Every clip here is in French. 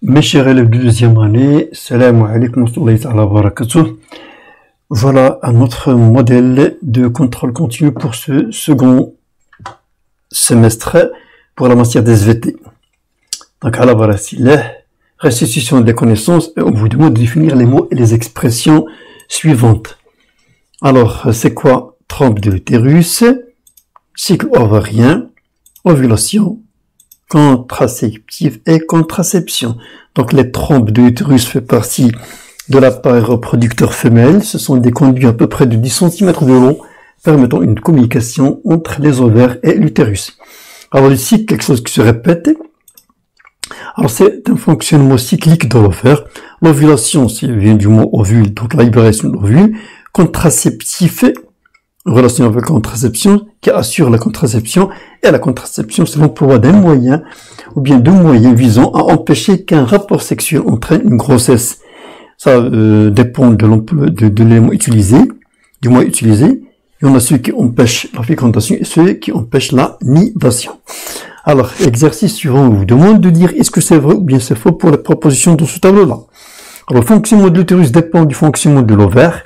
Mes chers élèves de deuxième année, salam alaikum wa barakatuh. Voilà un autre modèle de contrôle continu pour ce second semestre pour la matière des SVT. Donc, à la restitution des connaissances, et on vous demande de définir les mots et les expressions suivantes. Alors, c'est quoi trompe de l'utérus, cycle ovarien, ovulation, contraceptif et contraception. Donc les trompes de l'utérus fait partie de l'appareil reproducteur femelle. Ce sont des conduits à peu près de 10 cm de long permettant une communication entre les ovaires et l'utérus. Alors le cycle, quelque chose qui se répète. Alors c'est un fonctionnement cyclique de l'ovaire. L'ovulation, ça vient du mot ovule, donc la libération de l'ovule. Contraceptif, relation avec la contraception, qui assure la contraception, et la contraception, c'est l'emploi d'un moyen, ou bien de moyens visant à empêcher qu'un rapport sexuel entraîne une grossesse. Ça dépend de l'emploi de l'élément utilisé, du moyen utilisé. Il y en a ceux qui empêchent la fécondation et ceux qui empêchent la nidation. Alors, exercice suivant, on vous demande de dire est-ce que c'est vrai ou bien c'est faux pour les propositions dans ce tableau-là. Alors, le fonctionnement de l'utérus dépend du fonctionnement de l'ovaire.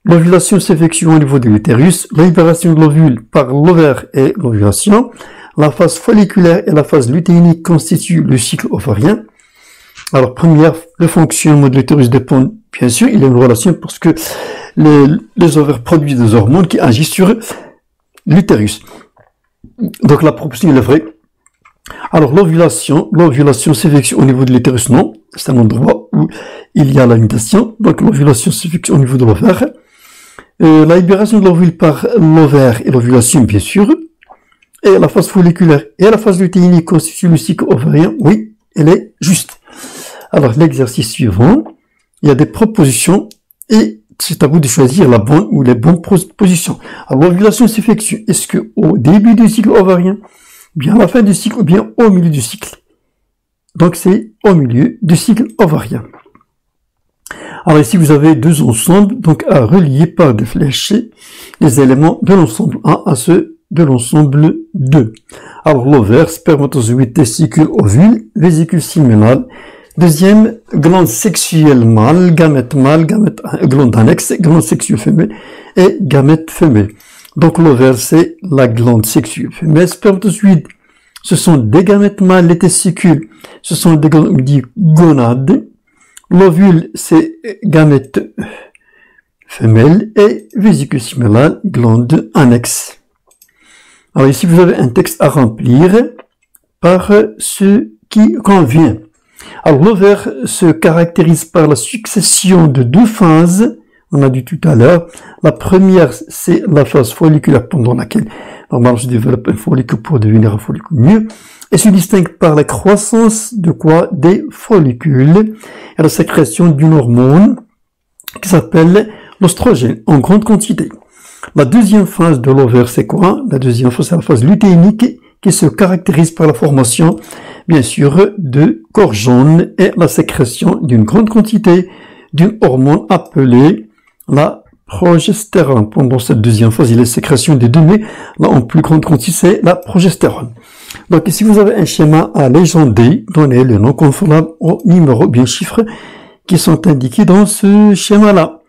L'ovulation s'effectue au niveau de l'utérus, la libération de l'ovule par l'ovaire et l'ovulation. La phase folliculaire et la phase lutéinique constituent le cycle ovarien. Alors, première, le fonctionnement de l'utérus dépend, bien sûr, il y a une relation parce que les ovaires produisent des hormones qui agissent sur l'utérus. Donc, la proposition est vraie. Alors, l'ovulation s'effectue au niveau de l'utérus, non. C'est un endroit où il y a la nidation. Donc, l'ovulation s'effectue au niveau de l'ovaire. La libération de l'ovule par l'ovaire et l'ovulation, bien sûr. Et la phase folliculaire et la phase lutéinique constituent le cycle ovarien. Oui, elle est juste. Alors, l'exercice suivant, il y a des propositions et c'est à vous de choisir la bonne ou les bonnes propositions. Alors, l'ovulation s'effectue, est-ce que au début du cycle ovarien, bien à la fin du cycle ou bien au milieu du cycle? Donc, c'est au milieu du cycle ovarien. Alors ici, vous avez deux ensembles, donc à relier par des flèches les éléments de l'ensemble 1 à ceux de l'ensemble 2. Alors l'ovaire, spermatozoïde, testicule, ovule, vésicule séminale, deuxième, glande sexuelle mâle, glande annexe, glande sexuelle femelle et gamète femelle. Donc l'ovaire, c'est la glande sexuelle femelle, spermatozoïde, ce sont des gamètes mâles, les testicules, ce sont des gonades. L'ovule, c'est gamète femelle et vésicule séminale, glande annexe. Alors ici, vous avez un texte à remplir par ce qui convient. Alors l'ovaire se caractérise par la succession de deux phases. On a dit tout à l'heure. La première, c'est la phase folliculaire pendant laquelle normalement se développe un follicule pour devenir un follicule mieux. Et se distingue par la croissance de quoi? Des follicules et la sécrétion d'une hormone qui s'appelle l'oestrogène en grande quantité. La deuxième phase de l'ovaire, c'est quoi? La deuxième phase, c'est la phase lutéinique qui se caractérise par la formation, bien sûr, de corps jaunes et la sécrétion d'une grande quantité d'une hormone appelée la progestérone. Pendant cette deuxième phase, il y a la sécrétion des deux, mais là, en plus grande quantité, c'est la progestérone. Donc ici, vous avez un schéma à légender, donner le nom conformable aux numéros, bien chiffres, qui sont indiqués dans ce schéma-là.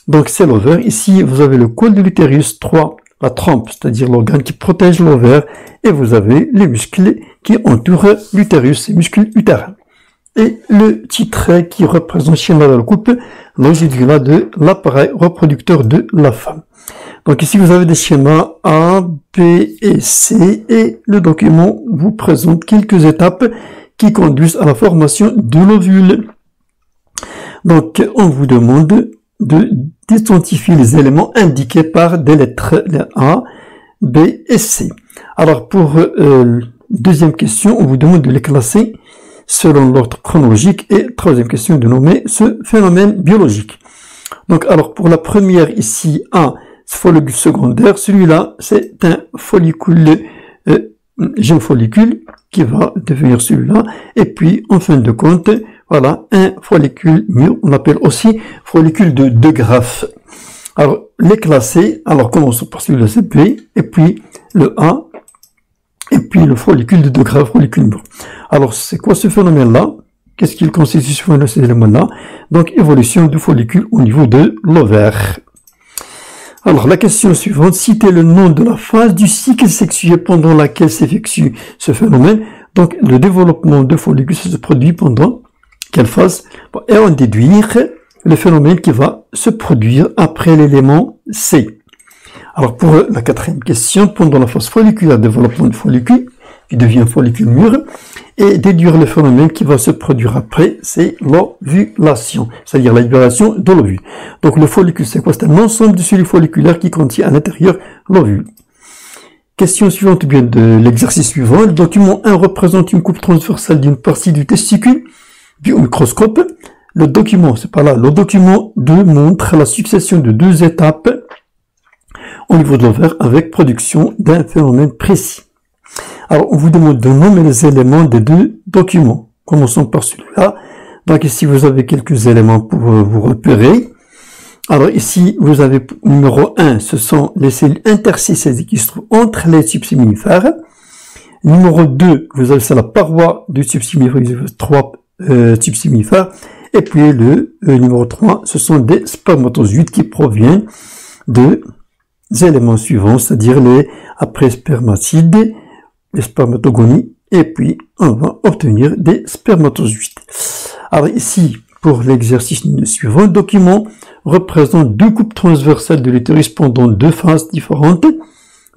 Donc c'est l'ovaire. Ici, vous avez le col de l'utérus, 3, la trompe, c'est-à-dire l'organe qui protège l'ovaire, et vous avez les muscles qui entourent l'utérus, les muscles utérins. Et le petit trait qui représente schéma de la coupe longitudinale de l'appareil reproducteur de la femme. Donc ici, vous avez des schémas A, B et C et le document vous présente quelques étapes qui conduisent à la formation de l'ovule. Donc, on vous demande d'identifier les éléments indiqués par des lettres A, B et C. Alors, pour deuxième question, on vous demande de les classer selon l'ordre chronologique et troisième question de nommer ce phénomène biologique. Donc, alors, pour la première ici, A, follicule secondaire, celui-là, c'est un follicule, jeune follicule, qui va devenir celui-là, et puis, en fin de compte, voilà, un follicule mûr, on appelle aussi follicule de De Graaf. Alors, les classer, alors commençons par celui-là, c'est B, et puis le A, et puis le follicule de De Graaf, follicule mûr. Alors, c'est quoi ce phénomène-là? qu'est-ce qu'il constitue suivant ces éléments-là? Donc, évolution du follicule au niveau de l'ovaire. Alors, la question suivante, citez le nom de la phase du cycle sexuel pendant laquelle s'effectue ce phénomène. Donc, le développement de follicule se produit pendant quelle phase? Et on déduire le phénomène qui va se produire après l'élément C. Alors, pour la quatrième question, pendant la phase folliculaire, développement du follicule, qui devient follicule mûr, et déduire le phénomène qui va se produire après, c'est l'ovulation, c'est-à-dire la libération de l'ovule. Donc, le follicule, c'est quoi? C'est un ensemble de cellules folliculaires qui contient à l'intérieur l'ovule. Question suivante, bien de l'exercice suivant. Le document 1 représente une coupe transversale d'une partie du testicule du microscope. Le document, c'est pas là, le document 2 montre la succession de 2 étapes au niveau de l'ovaire avec production d'un phénomène précis. Alors, on vous demande de nommer les éléments des 2 documents. Commençons par celui-là. Donc, ici, vous avez quelques éléments pour vous repérer. Alors, ici, vous avez numéro 1, ce sont les cellules intercysses qui se trouvent entre les tubes séminifères. Numéro 2, vous avez, c'est la paroi du tube séminifère, vous avez 3 tubes séminifères. Et puis, le numéro 3, ce sont des spermatozoïdes qui proviennent des éléments suivants, c'est-à-dire les après spermatides, les spermatogonies, et puis on va obtenir des spermatozoïdes. Alors ici, pour l'exercice suivant, le document représente 2 coupes transversales de l'utérus pendant 2 phases différentes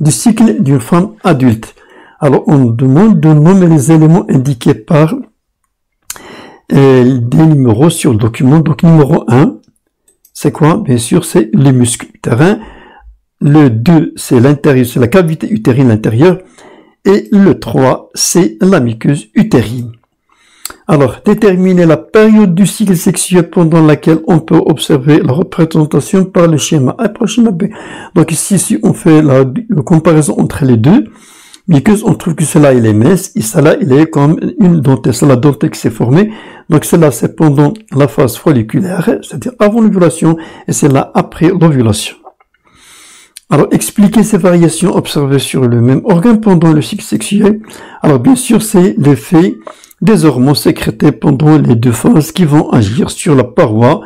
du cycle d'une femme adulte. Alors on demande de nommer les éléments indiqués par des numéros sur le document. Donc numéro 1, c'est quoi? Bien sûr, c'est les muscles utérins. Le 2, c'est l'intérieur, c'est la cavité utérine intérieure. Et le 3, c'est la muqueuse utérine. Alors, déterminer la période du cycle sexuel pendant laquelle on peut observer la représentation par le schéma A et le schéma B. Donc ici, si on fait la comparaison entre les deux, muqueuse, on trouve que cela il est mince, et cela il est comme une dentelle, c'est la dentelle qui s'est formée. Donc cela c'est pendant la phase folliculaire, c'est-à-dire avant l'ovulation, et c'est là après l'ovulation. Alors, expliquer ces variations observées sur le même organe pendant le cycle sexuel. Alors, bien sûr, c'est l'effet des hormones sécrétés pendant les 2 phases qui vont agir sur la paroi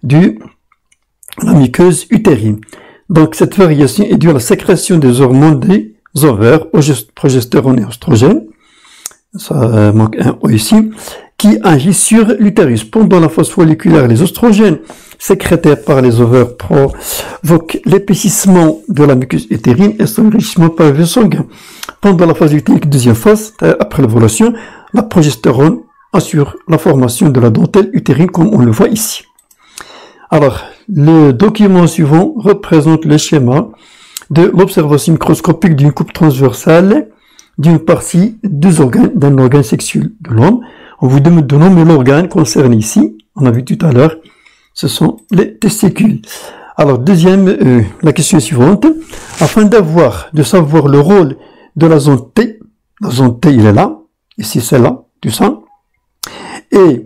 de la muqueuse utérine. Donc, cette variation est due à la sécrétion des hormones des ovaires, progestérone et oestrogène. Ça manque un O ici, qui agit sur l'utérus. Pendant la phase folliculaire, les oestrogènes sécrétés par les ovaires provoquent l'épaississement de la muqueuse utérine et son enrichissement par le sanguin. Pendant la phase lutéique, deuxième phase, après l'ovulation, la progestérone assure la formation de la dentelle utérine comme on le voit ici. Alors, le document suivant représente le schéma de l'observation microscopique d'une coupe transversale d'une partie d'un organe sexuel de l'homme. On vous demande de nommer l'organe concerné ici. On a vu tout à l'heure, ce sont les testicules. Alors, la question suivante. Afin de savoir le rôle de la zone T, il est là, ici c'est là, du sang. Et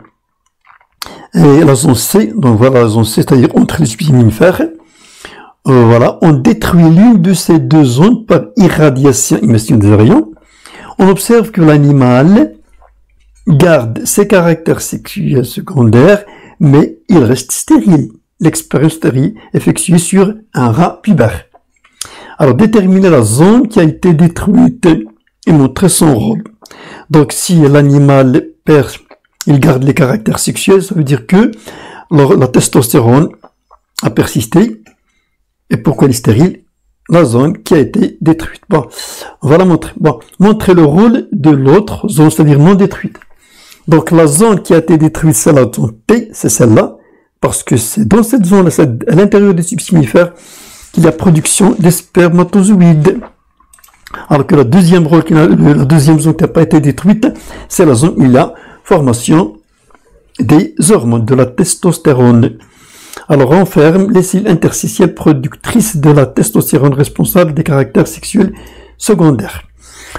la zone C, donc voilà la zone C, c'est-à-dire entre les tubes séminifères. Voilà, on détruit l'une de ces 2 zones par irradiation, émission des rayons. On observe que l'animal garde ses caractères sexuels secondaires, mais il reste stérile. L'expérience stérile effectuée sur un rat pubaire. Alors, déterminer la zone qui a été détruite et montrer son rôle. Donc, si l'animal il garde les caractères sexuels, ça veut dire que la testostérone a persisté. Et pourquoi elle est stérile? La zone qui a été détruite. Bon, on va la montrer. Bon, montrer le rôle de l'autre zone, c'est-à-dire non détruite. Donc, la zone qui a été détruite, c'est la zone T, c'est celle-là, parce que c'est dans cette zone-là, à l'intérieur des tubes séminifères, qu'il y a production des spermatozoïdes. Alors que la deuxième zone qui n'a pas été détruite, c'est la zone où il y a formation des hormones, de la testostérone. Alors, on ferme les cellules interstitielles productrices de la testostérone responsable des caractères sexuels secondaires.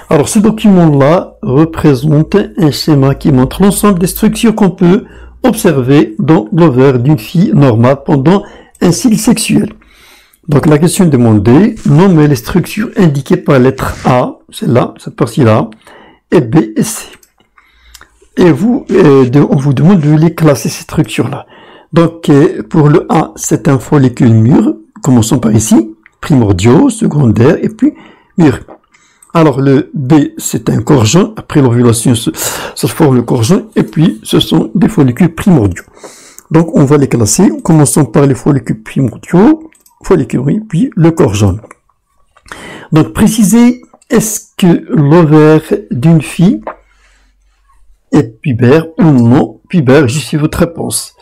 Alors, ce document-là représente un schéma qui montre l'ensemble des structures qu'on peut observer dans l'ovaire d'une fille normale pendant un cycle sexuel. Donc, la question demandée, nommer les structures indiquées par la lettre A, c'est là, cette partie-là, et B et C. et on vous demande de les classer, ces structures-là. Donc, pour le A, c'est un follicule mûr. Commençons par ici. Primordiaux, secondaires, et puis mûr. Alors, le B, c'est un corps jaune. Après l'ovulation, ça se forme le corps jaune. Et puis, ce sont des follicules primordiaux. Donc, on va les classer. Commençons par les follicules primordiaux, follicules, oui, puis le corps jaune. Donc, précisez, est-ce que l'ovaire d'une fille est pubère ou non pubère? Je suis votre réponse.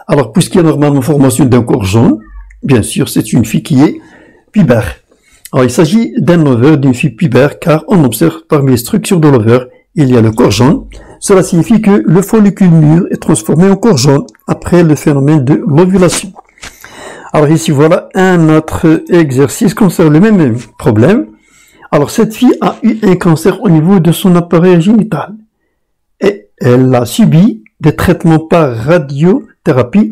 Alors, puisqu'il y a normalement formation d'un corps jaune, bien sûr, c'est une fille qui est pubère. Alors, il s'agit d'un ovaire d'une fille pubère, car on observe parmi les structures de l'ovaire, il y a le corps jaune. Cela signifie que le follicule mûr est transformé en corps jaune après le phénomène de l'ovulation. Alors ici, voilà un autre exercice concernant le même problème. Alors, cette fille a eu un cancer au niveau de son appareil génital et elle a subi des traitements par radiothérapie.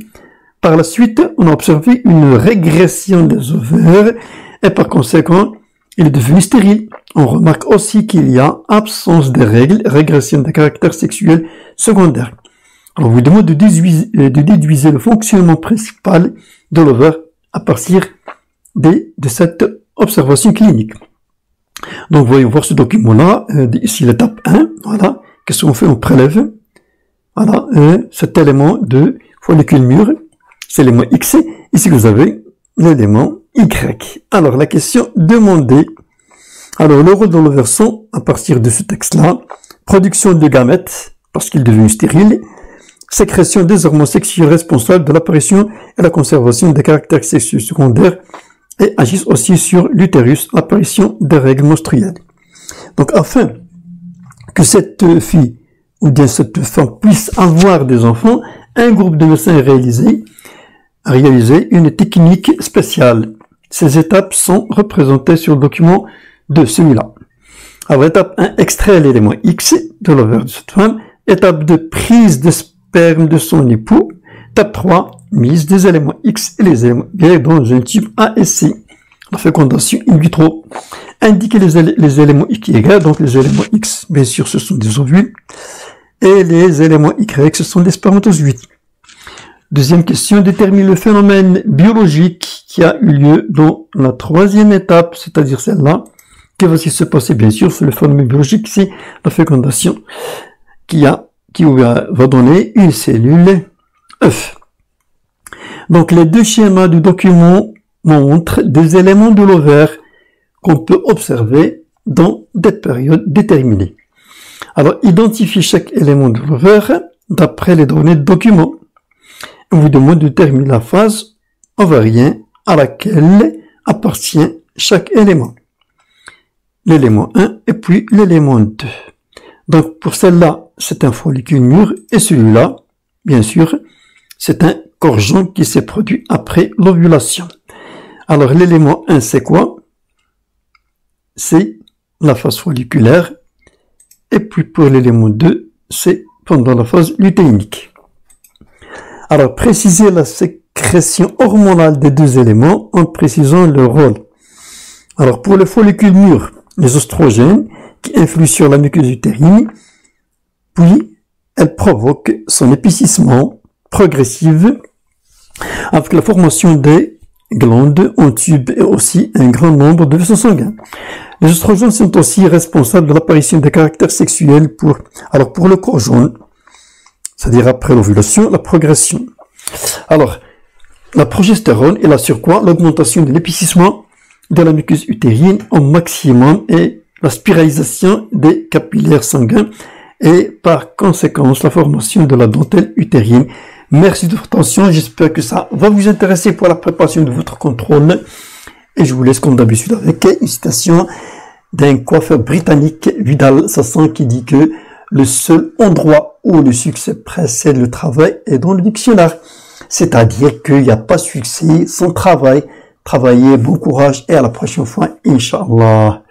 Par la suite, on a observé une régression des ovaires et par conséquent, il est devenu stérile. On remarque aussi qu'il y a absence de règles, régression des caractères sexuels secondaires. Alors, on vous demande de déduire le fonctionnement principal de l'ovaire à partir de cette observation clinique. Donc, voyons voir ce document-là. Ici, l'étape 1. Voilà. Qu'est-ce qu'on fait? On prélève. Voilà. Cet élément de follicule mûr. C'est l'élément X. Ici, vous avez l'élément Y. Alors, la question demandée. Alors, le rôle de l'ovaire sont, à partir de ce texte-là, production de gamètes, parce qu'il est devenu stérile, sécrétion des hormones sexuelles responsables de l'apparition et la conservation des caractères sexuels secondaires, et agissent aussi sur l'utérus, l'apparition des règles menstruelles. Donc, afin que cette fille ou bien cette femme puisse avoir des enfants, un groupe de médecins a réalisé une technique spéciale. Ces étapes sont représentées sur le document de celui-là. Alors, étape 1, extraire l'élément X de l'ovaire de cette femme. Étape 2, prise de sperme de son époux. Étape 3, mise des éléments X et les éléments Y dans un tube A et C. La fécondation in vitro. Indiquer les éléments X et Y, donc les éléments X, bien sûr, ce sont des ovules. Et les éléments Y, ce sont des spermatozoïdes. Deuxième question, détermine le phénomène biologique qui a eu lieu dans la troisième étape, c'est-à-dire celle-là. Qui va se passer, bien sûr, c'est le phénomène biologique, c'est la fécondation qui va donner une cellule œuf. Donc, les deux schémas du document montrent des éléments de l'ovaire qu'on peut observer dans des périodes déterminées. Alors, identifiez chaque élément de l'ovaire d'après les données de document. On vous demande de déterminer la phase ovarienne à laquelle appartient chaque élément. L'élément 1 et puis l'élément 2. Donc, pour celle-là, c'est un follicule mûr et celui-là, bien sûr, c'est un corps jaune qui s'est produit après l'ovulation. Alors, l'élément 1, c'est quoi? C'est la phase folliculaire. Et puis, pour l'élément 2, c'est pendant la phase lutéinique. Alors, précisez la sécrétion hormonale des deux éléments en précisant leur rôle. Alors, pour le follicule mûr, les oestrogènes qui influent sur la muqueuse utérine, puis elle provoque son épaississement progressif avec la formation des glandes en tube et aussi un grand nombre de vaisseaux sanguins. Les oestrogènes sont aussi responsables de l'apparition des caractères sexuels pour le corps jaune, c'est-à-dire après l'ovulation, la progression. Alors, la progestérone est là sur quoi? L'augmentation de l'épaississement de la muqueuse utérine au maximum et la spiralisation des capillaires sanguins et par conséquence la formation de la dentelle utérine. Merci de votre attention, j'espère que ça va vous intéresser pour la préparation de votre contrôle et je vous laisse comme d'habitude avec une citation d'un coiffeur britannique, Vidal Sassoon, qui dit que le seul endroit où le succès précède le travail est dans le dictionnaire. C'est-à-dire qu'il n'y a pas de succès sans travail. Travaillez, bon courage et à la prochaine fois, Inch'Allah.